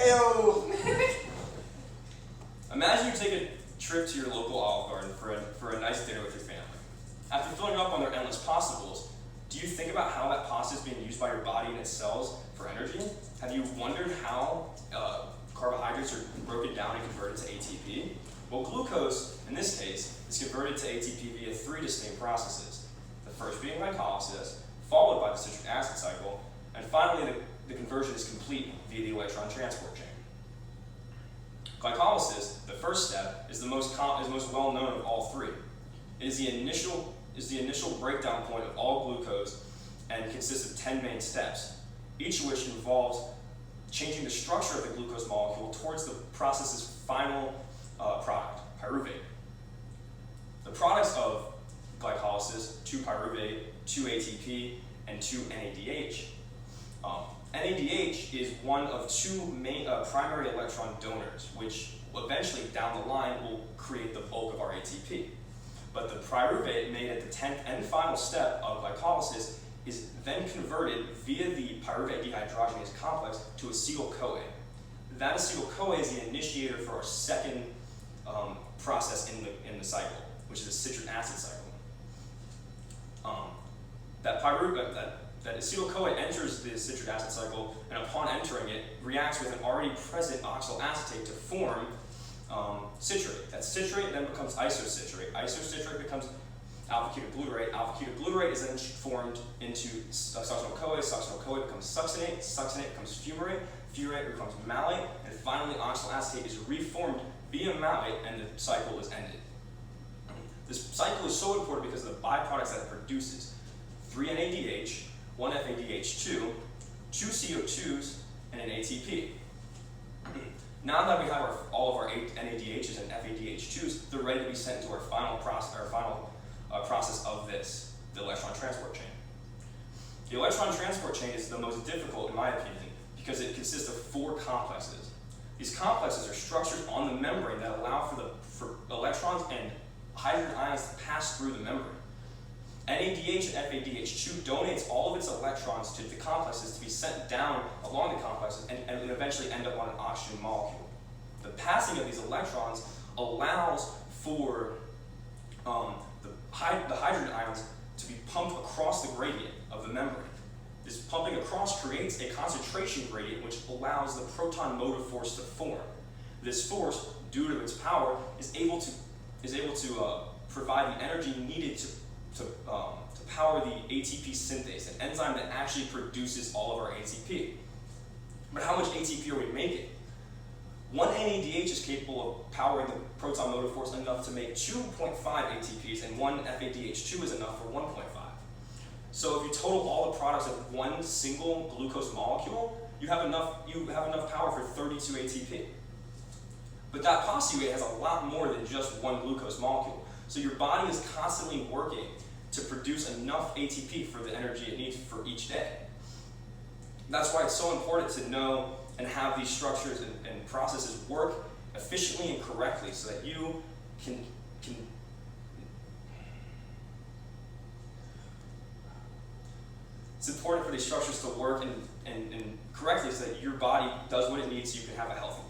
Ew. Imagine you take a trip to your local Olive Garden for a nice dinner with your family. After filling up on their endless pasta bowls, do you think about how that pasta is being used by your body and its cells for energy? Have you wondered how carbohydrates are broken down and converted to ATP? Well, glucose, in this case, is converted to ATP via 3 distinct processes. The first being glycolysis, followed by the citric acid cycle, and finally the conversion is complete via the electron transport chain. Glycolysis, the first step, is the most well known of all 3. It is the initial breakdown point of all glucose and consists of 10 main steps, each of which involves changing the structure of the glucose molecule towards the process's final product, pyruvate. The products of glycolysis, 2-pyruvate, 2-ATP, and 2-NADH. NADH is one of 2 main primary electron donors, which eventually down the line will create the bulk of our ATP. But the pyruvate made at the 10th and final step of glycolysis is then converted via the pyruvate dehydrogenase complex to acetyl-CoA. That acetyl-CoA is the initiator for our second process in the cycle, which is the citric acid cycle. That acetyl-CoA enters the citric acid cycle, and upon entering it, reacts with an already present oxyl acetate to form citrate. That citrate then becomes isocitrate. Isocitrate becomes alpha-ketoglutarate. Alpha-ketoglutarate is then formed into succinyl-CoA. Succinyl-CoA becomes succinate. Succinate becomes fumarate. Fumarate becomes malate. And finally, oxyl acetate is reformed via malate, and the cycle is ended. This cycle is so important because of the byproducts that it produces: 3 NADH, 1 FADH2, 2 CO2s, and an ATP. Now that we have all of our NADHs and FADH2s, they're ready to be sent to our final process of this, the electron transport chain. The electron transport chain is the most difficult, in my opinion, because it consists of 4 complexes. These complexes are structures on the membrane that allow for electrons and hydrogen ions to pass through the membrane. NADH and FADH2 donates all of its electrons to the complexes to be sent down along the complexes and eventually end up on an oxygen molecule. The passing of these electrons allows for the hydrogen ions to be pumped across the gradient of the membrane. This pumping across creates a concentration gradient which allows the proton motive force to form. This force, due to its power, is able to provide the energy needed to power the ATP synthase, an enzyme that actually produces all of our ATP. But how much ATP are we making? 1 NADH is capable of powering the proton motive force enough to make 2.5 ATPs, and 1 FADH2 is enough for 1.5. So if you total all the products of one single glucose molecule, you have enough power for 32 ATP. But that postulate has a lot more than just one glucose molecule. So your body is constantly working to produce enough ATP for the energy it needs for each day. That's why it's so important to know and have these structures and processes work efficiently and correctly so that you can it's important for these structures to work and correctly so that your body does what it needs so you can have a healthy